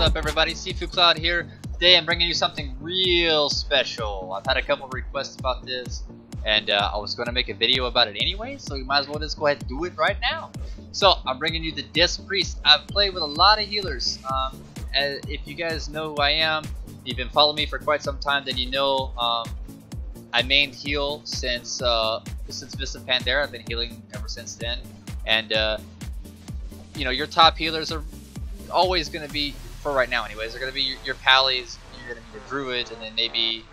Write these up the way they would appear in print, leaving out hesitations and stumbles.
up, everybody? Sifukloud here. Today I'm bringing you something real special. I've had a couple requests about this, and I was going to make a video about it anyway, so you might as well just go ahead and do it right now. So I'm bringing you the Disc Priest. I've played with a lot of healers. If you guys know who I am, you've been following me for quite some time, then you know I mained heal since Vista Pandera. I've been healing ever since then, and you know, your top healers are always going to be, for right now anyways, they're going to be your pallies, you're going to be your druids, and then maybe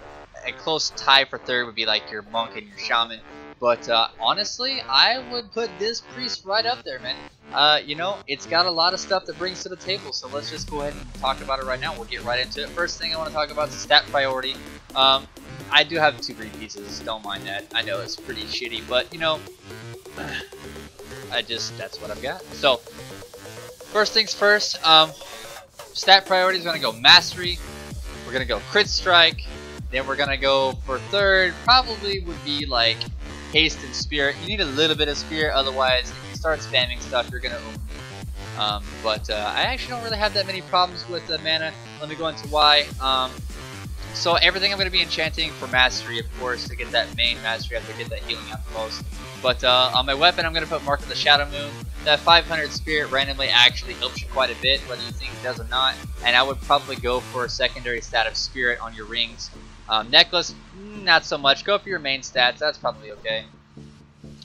a close tie for third would be like your monk and your shaman. But honestly, I would put this priest right up there, man. You know, it's got a lot of stuff that brings to the table, so let's just go ahead and talk about it right now. We'll get right into it. First thing I want to talk about is stat priority. I do have 2 green pieces, don't mind that. I know it's pretty shitty, but you know, that's what I've got. So first things first, stat priority is going to go mastery, we're going to go crit strike, then we're going to go for third, probably would be like haste and spirit. You need a little bit of spirit, otherwise if you start spamming stuff you're going to but I actually don't really have that many problems with mana. Let me go into why. So everything I'm going to be enchanting for mastery, of course, to get that main mastery, I have to get that healing out the most. But on my weapon, I'm going to put Mark of the Shadow Moon. That 500 spirit randomly actually helps you quite a bit, whether you think it does or not. And I would probably go for a secondary stat of spirit on your rings. Necklace, not so much. Go for your main stats, that's probably okay.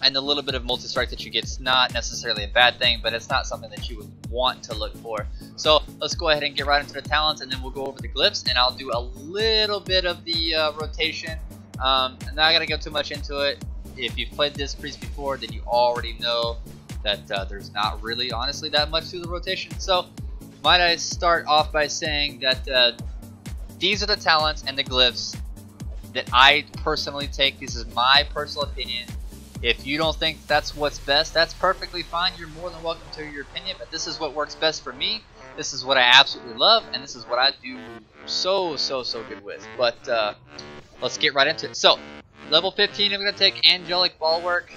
And the little bit of multi-strike that you get is not necessarily a bad thing, but it's not something that you would want to look for. So let's go ahead and get right into the talents, and then we'll go over the glyphs, and I'll do a little bit of the rotation. I'm not going to go too much into it. If you've played this priest before, then you already know that there's not really, honestly, that much to the rotation. So might I start off by saying that these are the talents and the glyphs that I personally take. This is my personal opinion. If you don't think that's what's best, that's perfectly fine. You're more than welcome to your opinion, but this is what works best for me. This is what I absolutely love, and this is what I do so good with. But let's get right into it. So level 15, I'm going to take Angelic Bulwark.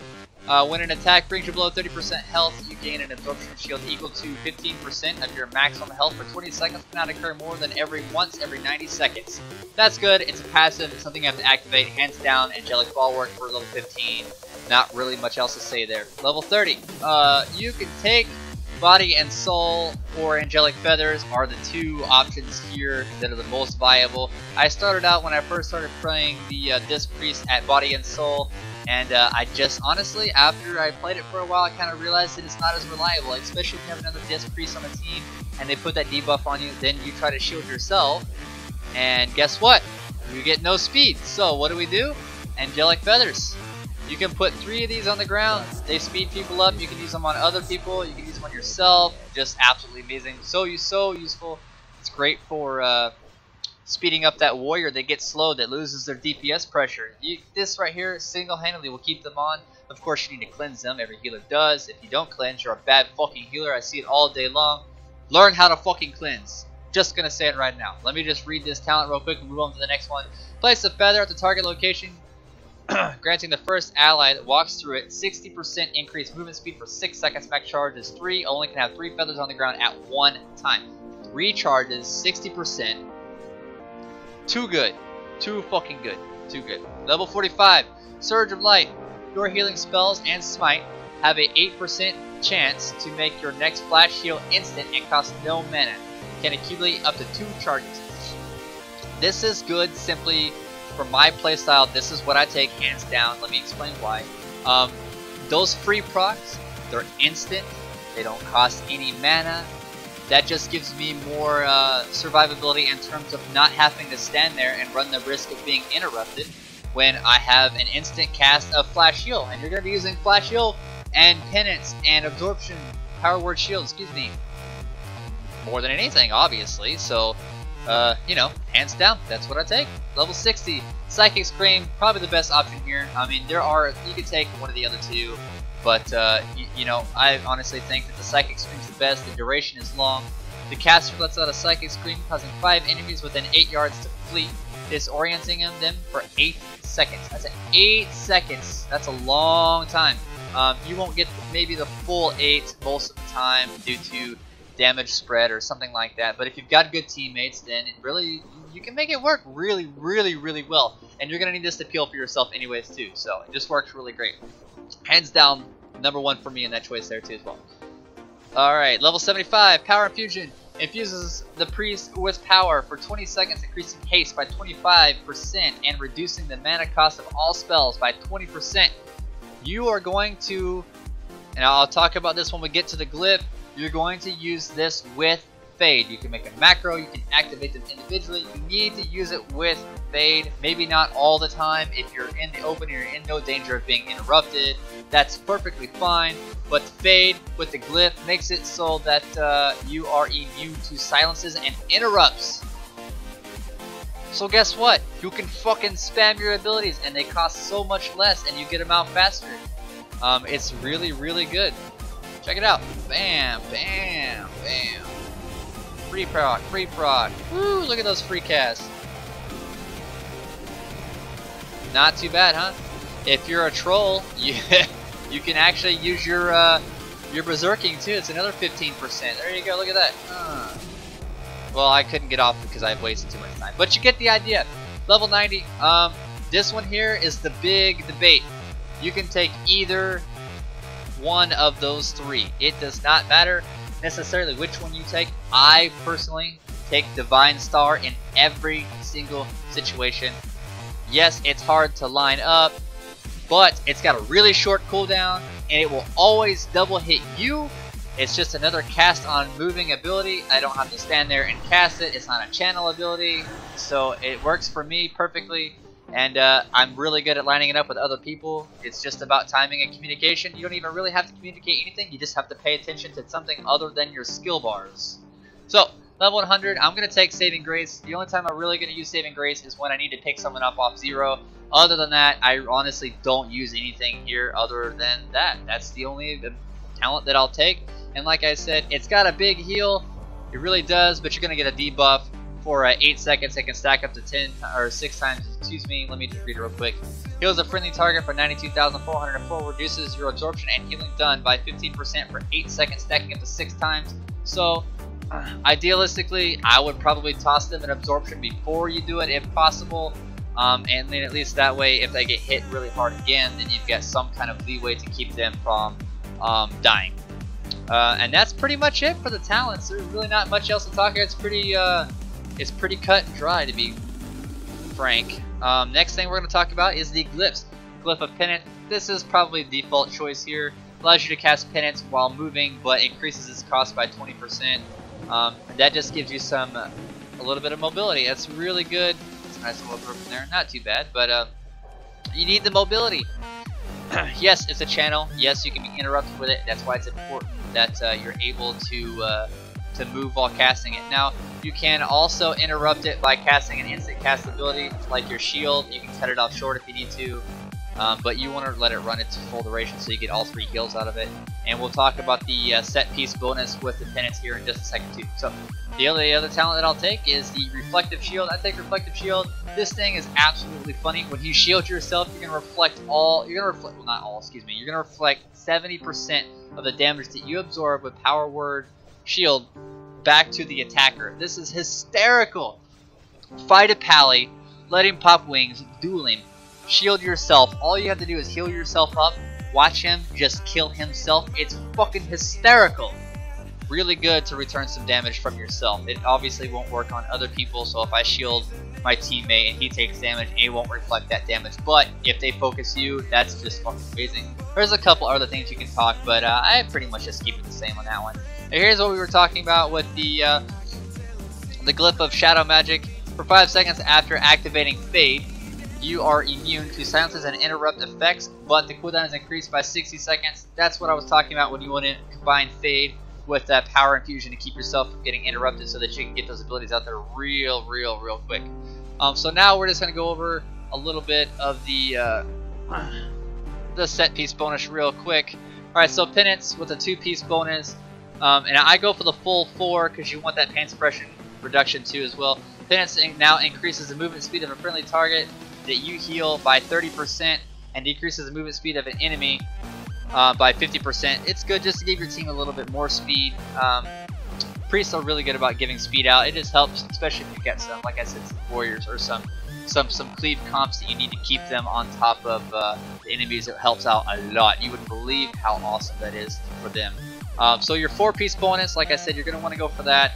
When an attack brings you below 30% health, you gain an absorption shield equal to 15% of your maximum health for 20 seconds. Cannot occur more than once every 90 seconds. That's good. It's a passive. It's something you have to activate. Hands down, Angelic Bulwark for level 15. Not really much else to say there. Level 30. You can take Body and Soul or Angelic Feathers are the 2 options here that are the most viable. I started out when I first started playing the Disc Priest at Body and Soul, and I just honestly, after I played it for a while, I kind of realized that it's not as reliable, especially if you have another Disc Priest on the team and they put that debuff on you, then you try to shield yourself, and guess what? You get no speed. So what do? Angelic Feathers. You can put 3 of these on the ground. They speed people up. You can use them on other people. You can use them on yourself. Just absolutely amazing. So useful. It's great for speeding up that warrior that gets slowed, that loses their DPS pressure. This right here single-handedly will keep them on. Of course, you need to cleanse them. Every healer does. If you don't cleanse, you're a bad fucking healer. I see it all day long. Learn how to fucking cleanse. Just gonna say it right now. Let me just read this talent real quick and move on to the next one. Place a feather at the target location, granting the first ally that walks through it 60% increased movement speed for 6 seconds. Max charge is 3. Only can have 3 feathers on the ground at one time. 3 charges, 60%. Too good. Too fucking good. Too good. Level 45. Surge of Light. Your healing spells and smite have a 8% chance to make your next flash heal instant and cost no mana. Can accumulate up to 2 charges. This is good simply for my playstyle. This is what I take hands down. Let me explain why. Those free procs, they're instant. They don't cost any mana. That just gives me more survivability in terms of not having to stand there and run the risk of being interrupted when I have an instant cast of Flash Heal. And you're going to be using Flash Heal and Penance and Absorption, Power Word Shield, excuse me, more than anything, obviously. So you know, hands down, that's what I take. Level 60, Psychic Scream, probably the best option here. I mean, you could take one of the other 2, but you know, I honestly think that the Psychic Scream is the best. The duration is long. The caster lets out a Psychic Scream, causing 5 enemies within 8 yards to flee, disorienting them for 8 seconds. That's 8 seconds. That's a long time. You won't get maybe the full 8 most of the time due to damage spread or something like that. But if you've got good teammates, then it really, you can make it work really, really, really well. And you're going to need this to peel for yourself anyways too. So it just works really great. Hands down, #1 for me in that choice there too as well. Alright, level 75, Power Infusion. Infuses the priest with power for 20 seconds, increasing haste by 25% and reducing the mana cost of all spells by 20%. You are going to, and I'll talk about this when we get to the glyph, you're going to use this with Fade. You can make a macro, you can activate them individually. You need to use it with Fade. Maybe not all the time. If you're in the open and you're in no danger of being interrupted, that's perfectly fine. But Fade with the glyph makes it so that you are immune to silences and interrupts. So guess what? You can fucking spam your abilities and they cost so much less and you get them out faster. It's really, really good. Check it out. Bam, bam, bam. Free proc, free proc. Woo, look at those free casts. Not too bad, huh? If you're a troll, you can actually use your berserking too. It's another 15%. There you go, look at that. Well, I couldn't get off because I've wasted too much time. But you get the idea. Level 90. This one here is the big debate. You can take either one of those three. It does not matter necessarily which one you take. I personally take Divine Star in every single situation. Yes, it's hard to line up, but it's got a really short cooldown and it will always double hit you. It's just another cast on moving ability. I don't have to stand there and cast it. It's not a channel ability, so it works for me perfectly. And I'm really good at lining it up with other people. It's just about timing and communication. You don't even really have to communicate anything. You just have to pay attention to something other than your skill bars. So, level 100, I'm going to take Saving Grace. The only time I'm really going to use Saving Grace is when I need to pick someone up off 0. Other than that, I honestly don't use anything here other than that. That's the only talent that I'll take. And like I said, it's got a big heal. It really does, but you're going to get a debuff. For 8 seconds, it can stack up to 10 or 6 times. Excuse me. Let me just read it real quick. Heals a friendly target for 92,404. Reduces your absorption and healing done by 15% for 8 seconds, stacking up to 6 times. So, idealistically, I would probably toss them an absorption before you do it, if possible. And then at least that way, if they get hit really hard again, then you've got some kind of leeway to keep them from dying. And that's pretty much it for the talents. There's really not much else to talk here. It's pretty cut and dry, to be frank. Next thing we're going to talk about is the glyphs. Glyph of Penance. This is probably the default choice here. Allows you to cast Penance while moving, but increases its cost by 20%. That just gives you a little bit of mobility. That's really good. It's a nice little group in there. Not too bad, but you need the mobility. Yes, it's a channel. Yes, you can be interrupted with it. That's why it's important that you're able to move while casting it. Now, you can also interrupt it by casting an instant cast ability, like your shield. You can cut it off short if you need to, but you want to let it run its full duration so you get all 3 heals out of it. And we'll talk about the set piece bonus with the penance here in just a second too. So, the other talent that I'll take is the Reflective Shield. I take Reflective Shield. This thing is absolutely funny. When you shield yourself, you're gonna reflect well, not all, excuse me. You're gonna reflect 70% of the damage that you absorb with Power Word Shield back to the attacker. This is hysterical. Fight a pally, let him pop wings, duel him, shield yourself. All you have to do is heal yourself up, watch him just kill himself. It's fucking hysterical. Really good to return some damage from yourself. It obviously won't work on other people, so if I shield my teammate and he takes damage, it won't reflect that damage. But if they focus you, that's just fucking amazing. There's a couple other things you can talk, but I pretty much just keep it the same on that one. And here's what we were talking about with the glyph of Shadow Magic. For 5 seconds after activating Fade, you are immune to silences and interrupt effects, but the cooldown is increased by 60 seconds. That's what I was talking about when you want to combine Fade with that Power Infusion to keep yourself from getting interrupted so that you can get those abilities out there real quick. So now we're just going to go over a little bit of the set piece bonus real quick. Alright, so Penance with a 2-piece bonus. And I go for the full 4 because you want that pain suppression reduction too as well. Penance now increases the movement speed of a friendly target that you heal by 30% and decreases the movement speed of an enemy by 50%. It's good just to give your team a little bit more speed. Priests are really good about giving speed out. It just helps, especially if you get some, like I said, some warriors or some cleave comps that you need to keep them on top of the enemies. It helps out a lot. You wouldn't believe how awesome that is for them. So your 4-piece bonus, like I said, you're going to want to go for that.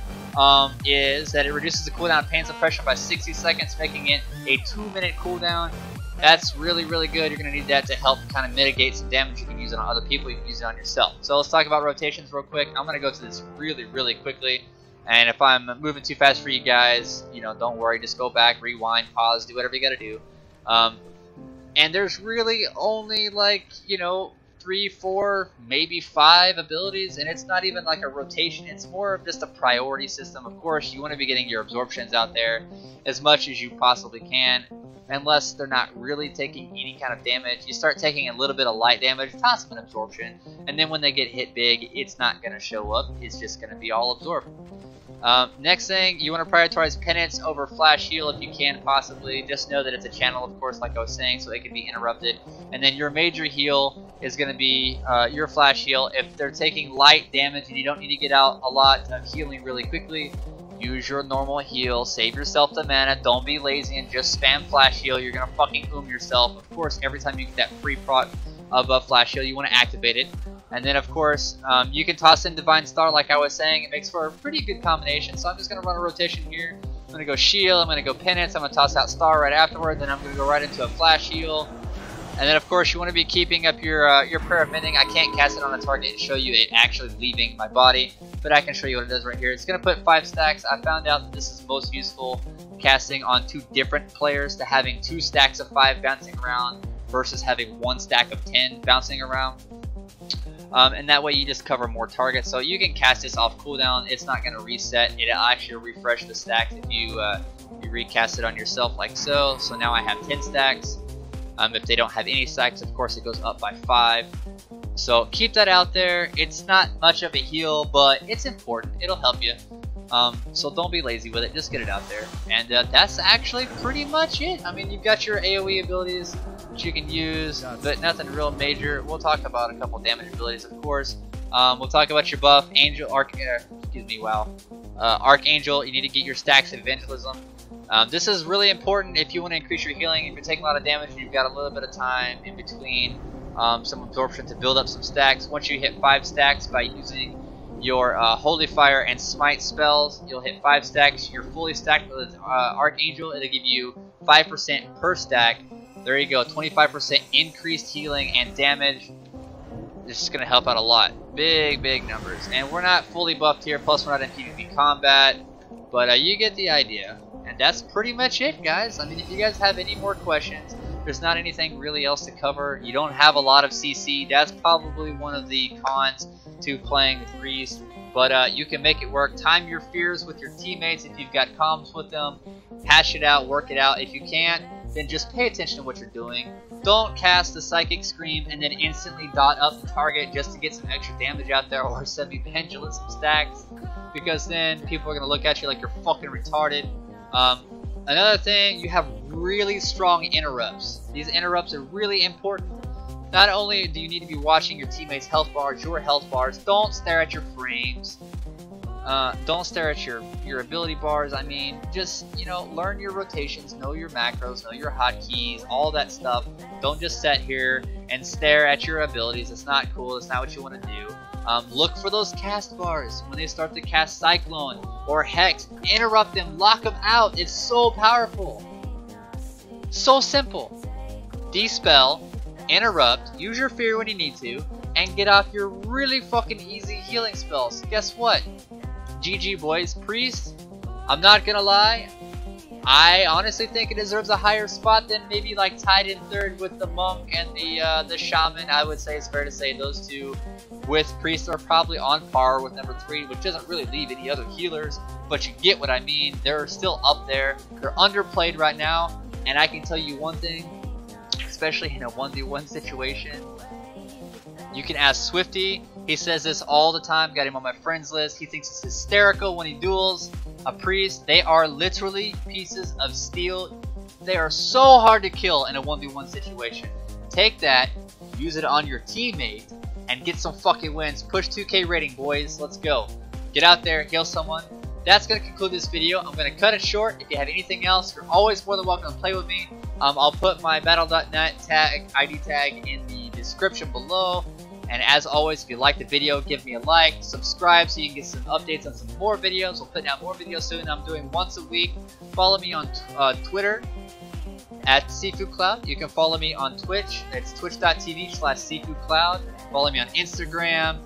Is that it reduces the cooldown pain suppression by 60 seconds, making it a 2-minute cooldown. That's really, really good. You're going to need that to help kind of mitigate some damage. You can use it on other people, you can use it on yourself. So let's talk about rotations real quick. I'm going to go to this really, really quickly. And if I'm moving too fast for you guys, you know, don't worry. Just go back, rewind, pause, do whatever you got to do. And there's really only like, you know, 3, 4, maybe 5 abilities, and it's not even like a rotation. It's more of just a priority system. Of course, you want to be getting your absorptions out there as much as you possibly can, unless they're not really taking any kind of damage. You start taking a little bit of light damage, toss them an absorption, and then when they get hit big, it's not going to show up. It's just going to be all absorbed. Next thing, you want to prioritize penance over flash heal if you can possibly. Just know that it's a channel, of course, like I was saying, so it can be interrupted. And then your major heal is going to be your flash heal. If they're taking light damage and you don't need to get out a lot of healing really quickly, use your normal heal. Save yourself the mana. Don't be lazy and just spam flash heal. You're going to fucking yourself. Of course, every time you get that free proc of a flash heal, you want to activate it. And then, of course, you can toss in Divine Star, like I was saying. It makes for a pretty good combination. So I'm just going to run a rotation here. I'm going to go Shield. I'm going to go Penance. I'm going to toss out Star right afterward. Then I'm going to go right into a Flash Heal. And then, of course, you want to be keeping up your Prayer of Mending. I can't cast it on the target and show you it actually leaving my body. But I can show you what it does right here. It's going to put 5 stacks. I found out that this is most useful casting on 2 different players, to having 2 stacks of 5 bouncing around versus having 1 stack of 10 bouncing around. And that way you just cover more targets. So you can cast this off cooldown. It's not going to reset. It'll actually refresh the stacks if you recast it on yourself like so. So now I have 10 stacks. If they don't have any stacks, of course it goes up by 5. So keep that out there. It's not much of a heal, but it's important. It'll help you. So don't be lazy with it. Just get it out there. And that's actually pretty much it. I mean, you've got your AoE abilities that you can use, but nothing real major. We'll talk about a couple damage abilities, of course. We'll talk about your buff, Archangel. You need to get your stacks of Evangelism. This is really important if you want to increase your healing. If you're taking a lot of damage and you've got a little bit of time in between some absorption to build up some stacks. Once you hit 5 stacks by using your Holy Fire and Smite spells, you'll hit 5 stacks. You're fully stacked with Archangel. It'll give you 5% per stack. There you go, 25% increased healing and damage. This is going to help out a lot. Big, big numbers. And we're not fully buffed here, plus we're not in PvP combat. But you get the idea. And that's pretty much it, guys. I mean, if you guys have any more questions, there's not anything really else to cover. You don't have a lot of CC. That's probably one of the cons to playing the Priest. But you can make it work. Time your fears with your teammates if you've got comms with them. Hash it out, work it out. If you can't, then just pay attention to what you're doing. Don't cast the Psychic Scream and then instantly dot up the target just to get some extra damage out there, or send me Pendulum some stacks, because then people are going to look at you like you're fucking retarded. Another thing, you have really strong interrupts. These interrupts are really important. Not only do you need to be watching your teammates' health bars, your health bars, don't stare at your frames. Don't stare at your ability bars. I mean, just, you know, learn your rotations, know your macros, know your hotkeys, all that stuff. Don't just sit here and stare at your abilities. It's not cool. It's not what you want to do. Look for those cast bars when they start to cast Cyclone or Hex. Interrupt them, lock them out. It's so powerful. So simple. Dispel, interrupt, use your fear when you need to, and get off your really fucking easy healing spells. Guess what? GG boys. Priest, I'm not gonna lie, I honestly think it deserves a higher spot than maybe like tied in 3rd with the Monk and the Shaman. I would say it's fair to say those two with Priest are probably on par with number 3, which doesn't really leave any other healers, but you get what I mean. They're still up there. They're underplayed right now, and I can tell you one thing, especially in a 1v1 situation. You can ask Swifty. He says this all the time. Got him on my friends list. He thinks it's hysterical when he duels a Priest. They are literally pieces of steel. They are so hard to kill in a 1v1 situation. Take that, use it on your teammate, and get some fucking wins. Push 2K rating, boys. Let's go. Get out there, heal someone. That's going to conclude this video. I'm going to cut it short. If you have anything else, you're always more than welcome to play with me. I'll put my battle.net tag, ID tag in the description below. And as always, if you like the video, give me a like, subscribe so you can get some updates on some more videos. We'll put out more videos soon. I'm doing once a week. Follow me on Twitter at sifukloud. You can follow me on Twitch. It's twitch.tv/sifukloud. Follow me on Instagram.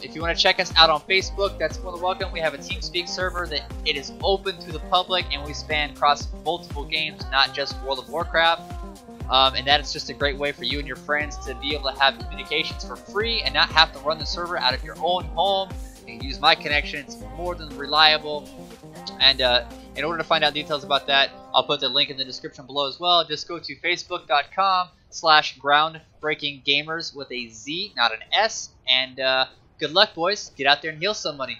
If you want to check us out on Facebook, that's more than welcome. We have a TeamSpeak server that it is open to the public, and we span across multiple games, not just World of Warcraft. And that is just a great way for you and your friends to be able to have communications for free and not have to run the server out of your own home. You can use my connection. It's more than reliable. And in order to find out details about that, I'll put the link in the description below as well. Just go to facebook.com/groundbreakinggamers with a Z, not an S. And good luck, boys. Get out there and heal somebody.